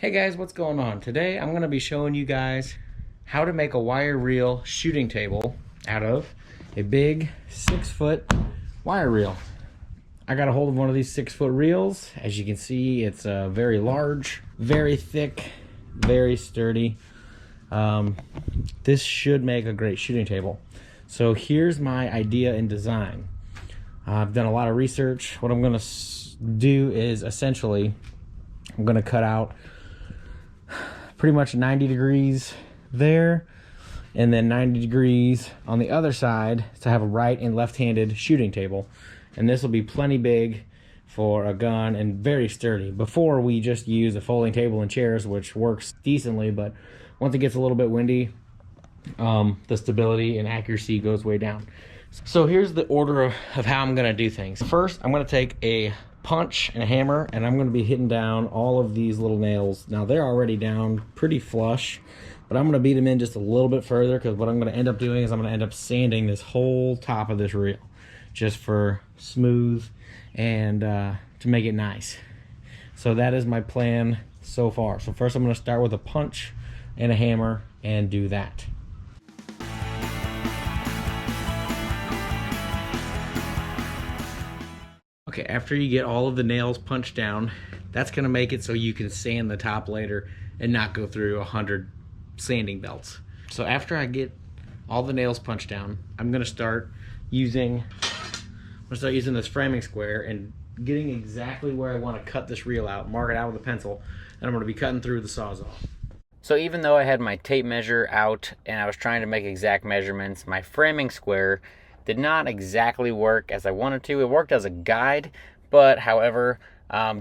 Hey guys, what's going on? Today I'm going to be showing you guys how to make a wire reel shooting table out of a big 6-foot wire reel. I got a hold of one of these 6-foot reels. As you can see, it's very large, very thick, very sturdy. This should make a great shooting table. So here's my idea and design. I've done a lot of research. What I'm going to do is essentially I'm going to cut out pretty much 90 degrees there and then 90 degrees on the other side to have a right and left-handed shooting table, and this will be plenty big for a gun and very sturdy. Before, we just use a folding table and chairs, which works decently, but once it gets a little bit windy, the stability and accuracy goes way down. So here's the order of how I'm going to do things. First, I'm going to take a punch and a hammer, and I'm going to be hitting down all of these little nails. Now they're already down pretty flush, but I'm going to beat them in just a little bit further, because what I'm going to end up doing is I'm going to end up sanding this whole top of this reel just for smooth and to make it nice. So that is my plan so far. So first I'm going to start with a punch and a hammer and do that. Okay, after you get all of the nails punched down, that's gonna make it so you can sand the top later and not go through 100 sanding belts. So after I get all the nails punched down, I'm gonna start using this framing square and getting exactly where I wanna cut this reel out, mark it out with a pencil, and I'm gonna be cutting through the Sawzall. So even though I had my tape measure out and I was trying to make exact measurements, my framing square did not exactly work as I wanted to. It worked as a guide, but however,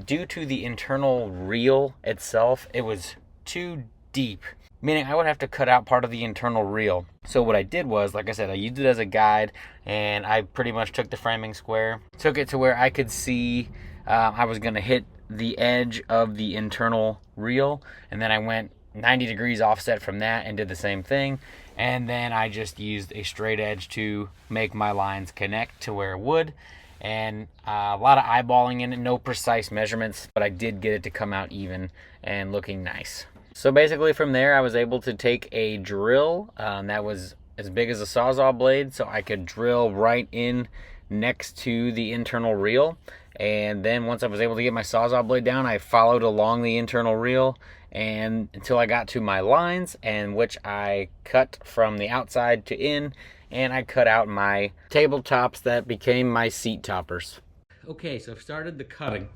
due to the internal reel itself, it was too deep, meaning I would have to cut out part of the internal reel. So what I did was, like I said, I used it as a guide, and I pretty much took the framing square, took it to where I could see I was going to hit the edge of the internal reel, and then I went 90 degrees offset from that and did the same thing, and then I just used a straight edge to make my lines connect to where it would, and a lot of eyeballing in it, no precise measurements, but I did get it to come out even and looking nice. So basically from there I was able to take a drill that was as big as a Sawzall blade, so I could drill right in next to the internal reel, and then once I was able to get my Sawzall blade down, I followed along the internal reel and until I got to my lines, and which I cut from the outside to in, and I cut out my tabletops that became my seat toppers. Okay, so I've started the cutting.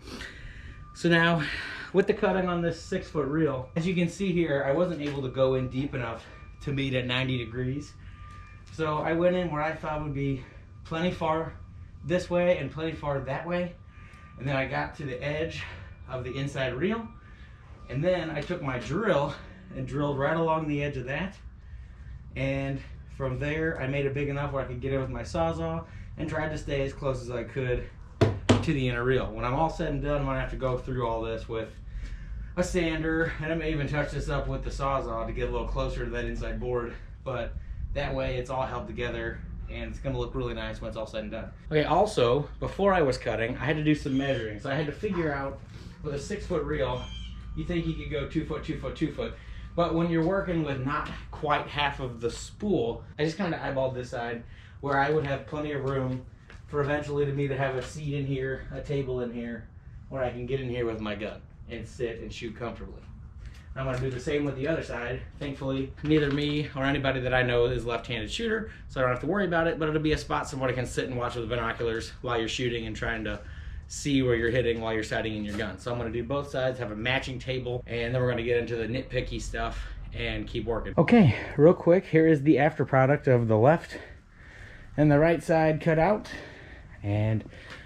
So now with the cutting on this 6-foot reel, as you can see here, I wasn't able to go in deep enough to meet at 90 degrees. So I went in where I thought would be plenty far this way and plenty far that way, and then I got to the edge of the inside reel, and then I took my drill and drilled right along the edge of that, and from there I made it big enough where I could get in with my Sawzall and tried to stay as close as I could to the inner reel. When I'm all said and done, I'm gonna have to go through all this with a sander, and I may even touch this up with the Sawzall to get a little closer to that inside board, but that way it's all held together and it's gonna look really nice when it's all said and done. Okay, also, before I was cutting, I had to do some measuring. So I had to figure out, with a 6-foot reel, you think you could go 2 foot, 2 foot, 2 foot. But when you're working with not quite half of the spool, I just kind of eyeballed this side where I would have plenty of room for eventually me to have a seat in here, a table in here, where I can get in here with my gun and sit and shoot comfortably. I'm going to do the same with the other side. Thankfully, neither me or anybody that I know is a left-handed shooter, so I don't have to worry about it, but it'll be a spot somebody can sit and watch with binoculars while you're shooting and trying to see where you're hitting while you're sighting in your gun. So I'm going to do both sides, have a matching table, and then we're going to get into the nitpicky stuff and keep working. Okay, real quick, here is the after product of the left and the right side cut out, and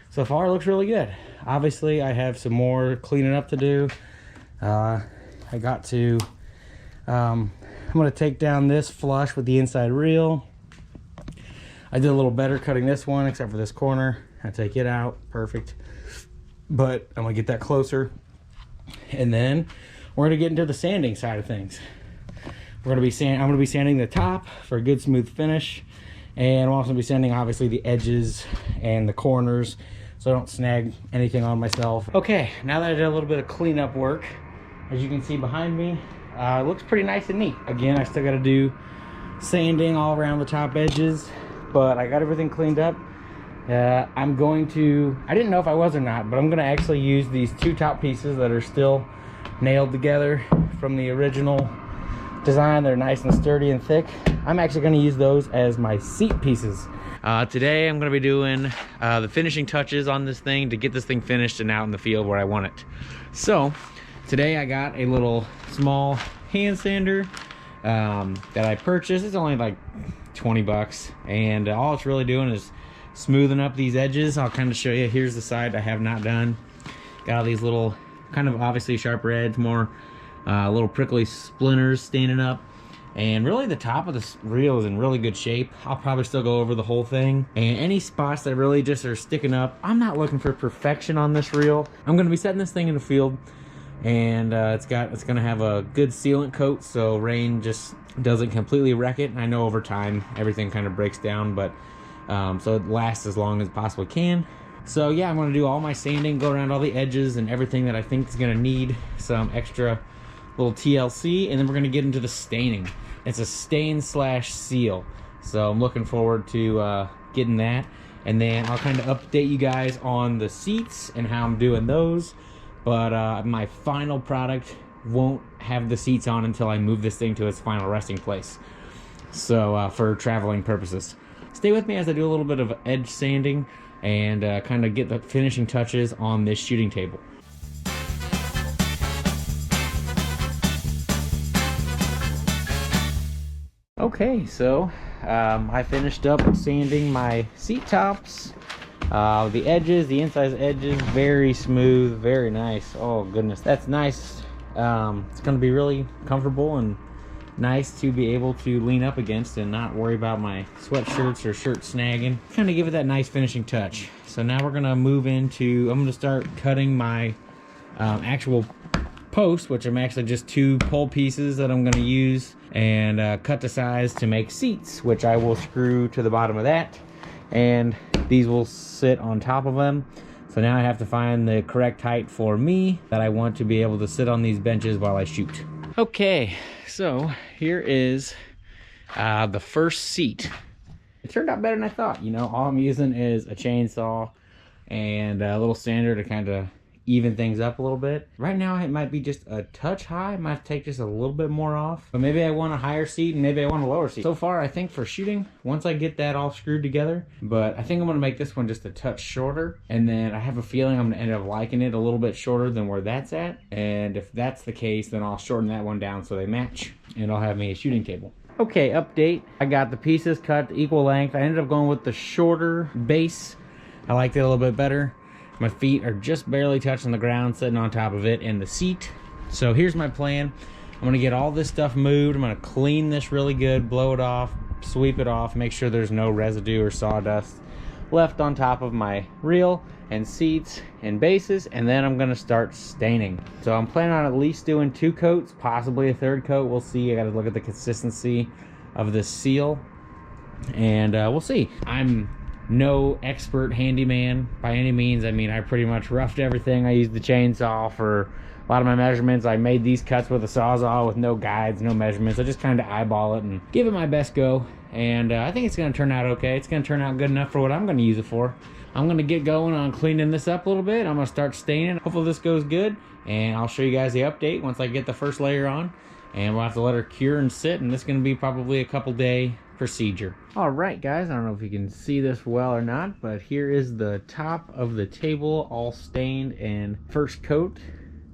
so far it looks really good. Obviously I have some more cleaning up to do. I'm going to take down this flush with the inside reel. I did a little better cutting this one, except for this corner. I take it out, perfect. But I'm gonna get that closer, and then we're gonna get into the sanding side of things. I'm gonna be sanding the top for a good smooth finish, and I'm also gonna be sanding obviously the edges and the corners so I don't snag anything on myself. Okay, now that I did a little bit of cleanup work, as you can see behind me, it looks pretty nice and neat. Again, I still got to do sanding all around the top edges, but I got everything cleaned up. I'm going to, I didn't know if I was or not, but I'm going to actually use these two top pieces that are still nailed together from the original design. They're nice and sturdy and thick. I'm actually going to use those as my seat pieces. Today I'm going to be doing the finishing touches on this thing to get this thing finished and out in the field where I want it. So today I got a little small hand sander that I purchased. It's only like 20 bucks, and all it's really doing is smoothing up these edges. I'll kind of show you. Here's the side I have not done. Got all these little kind of obviously sharper edge, more little prickly splinters standing up, and really the top of this reel is in really good shape. I'll probably still go over the whole thing, and any spots that really just are sticking up, I'm not looking for perfection on this reel. I'm going to be setting this thing in the field, and it's going to have a good sealant coat so rain just doesn't completely wreck it. I know over time everything kind of breaks down, but so it lasts as long as it possibly can. So yeah, I'm going to do all my sanding, go around all the edges and everything that I think is going to need some extra little TLC, and then we're going to get into the staining. It's a stain slash seal, so I'm looking forward to getting that, and then I'll kind of update you guys on the seats and how I'm doing those. But my final product won't have the seats on until I move this thing to its final resting place, so for traveling purposes. Stay with me as I do a little bit of edge sanding and kind of get the finishing touches on this shooting table. Okay, so I finished up sanding my seat tops. The edges, the inside edges, very smooth, very nice. Oh goodness, that's nice. It's going to be really comfortable and nice to be able to lean up against and not worry about my sweatshirts or shirt snagging. Kind of give it that nice finishing touch. So now we're going to move into, I'm going to start cutting my actual post, which I'm actually just two pole pieces that I'm going to use, and cut to size to make seats, which I will screw to the bottom of that, and these will sit on top of them. So now I have to find the correct height for me that I want to be able to sit on these benches while I shoot. Okay, so here is the first seat. It turned out better than I thought. You know, all I'm using is a chainsaw and a little sander to kind of even things up a little bit. Right now it might be just a touch high. I might have to take just a little bit more off, but maybe I want a higher seat and maybe I want a lower seat. So far I think for shooting, once I get that all screwed together, but I think I'm gonna make this one just a touch shorter, and then I have a feeling I'm gonna end up liking it a little bit shorter than where that's at, and if that's the case, then I'll shorten that one down so they match, and I'll have me a shooting table. Okay, update. I got the pieces cut equal length. I ended up going with the shorter base. I liked it a little bit better. My feet are just barely touching the ground, sitting on top of it in the seat. So here's my plan. I'm gonna get all this stuff moved. I'm gonna clean this really good, blow it off, sweep it off, make sure there's no residue or sawdust left on top of my reel and seats and bases, and then I'm gonna start staining. So I'm planning on at least doing 2 coats, possibly a 3rd coat. We'll see. I gotta look at the consistency of the seal, and we'll see. I'm no expert handyman by any means. I mean, I pretty much roughed everything. I used the chainsaw for a lot of my measurements. I made these cuts with a Sawzall with no guides, no measurements. I just kind of eyeball it and give it my best go, and I think it's going to turn out okay. It's going to turn out good enough for what I'm going to use it for. I'm going to get going on cleaning this up a little bit. I'm going to start staining. Hopefully this goes good, and I'll show you guys the update once I get the first layer on, and we'll have to let her cure and sit, and this is going to be probably a couple day procedure. All right, guys, I don't know if you can see this well or not, but here is the top of the table all stained, and first coat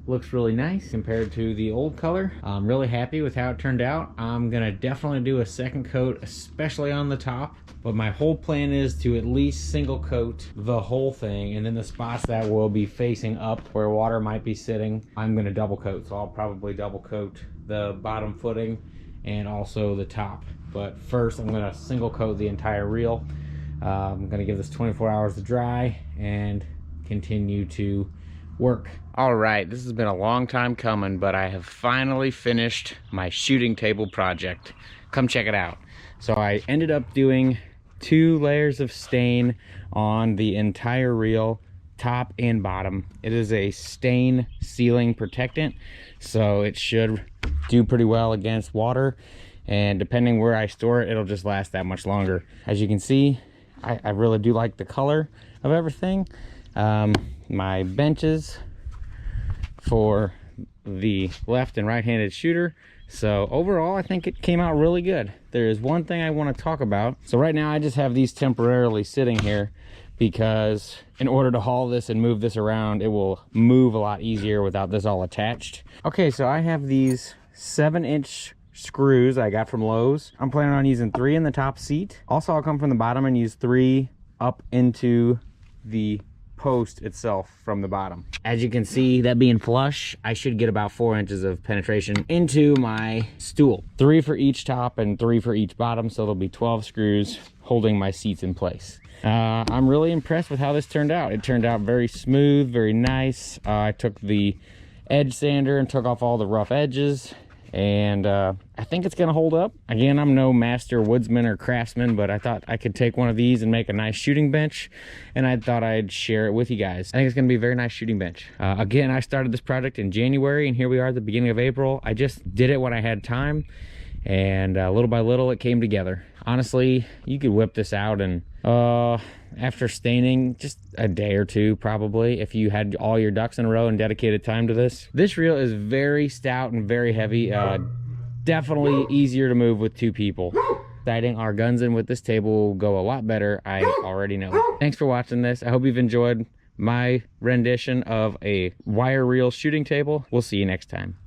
looks really nice compared to the old color. I'm really happy with how it turned out. I'm gonna definitely do a 2nd coat, especially on the top, but my whole plan is to at least single coat the whole thing, and then the spots that will be facing up where water might be sitting, I'm gonna double coat. So I'll probably double coat the bottom footing and also the top. But first I'm gonna single coat the entire reel. I'm gonna give this 24 hours to dry and continue to work. All right, this has been a long time coming, but I have finally finished my shooting table project. Come check it out. So I ended up doing 2 layers of stain on the entire reel, top and bottom. It is a stain sealing protectant, so it should do pretty well against water, and depending where I store it, it'll just last that much longer. As you can see, I really do like the color of everything. My benches for the left and right-handed shooter. So overall, I think it came out really good. There is one thing I want to talk about. So right now I just have these temporarily sitting here because in order to haul this and move this around, it will move a lot easier without this all attached. Okay, so I have these 7-inch screws I got from Lowe's. I'm planning on using 3 in the top seat. Also, I'll come from the bottom and use 3 up into the post itself from the bottom. As you can see, that being flush, I should get about 4 inches of penetration into my stool. 3 for each top and 3 for each bottom, so there'll be 12 screws holding my seats in place. I'm really impressed with how this turned out. It turned out very smooth, very nice. I took the edge sander and took off all the rough edges, and I think it's gonna hold up. Again, I'm no master woodsman or craftsman, but I thought I could take one of these and make a nice shooting bench, and I thought I'd share it with you guys. I think it's gonna be a very nice shooting bench. Again, I started this project in January, and here we are at the beginning of April. I just did it when I had time, and little by little it came together. Honestly, you could whip this out and after staining, just a day or two probably, if you had all your ducks in a row and dedicated time to this. This reel is very stout and very heavy. Definitely easier to move with 2 people. Sighting our guns in with this table will go a lot better, I already know. Thanks for watching this. I hope you've enjoyed my rendition of a wire reel shooting table. We'll see you next time.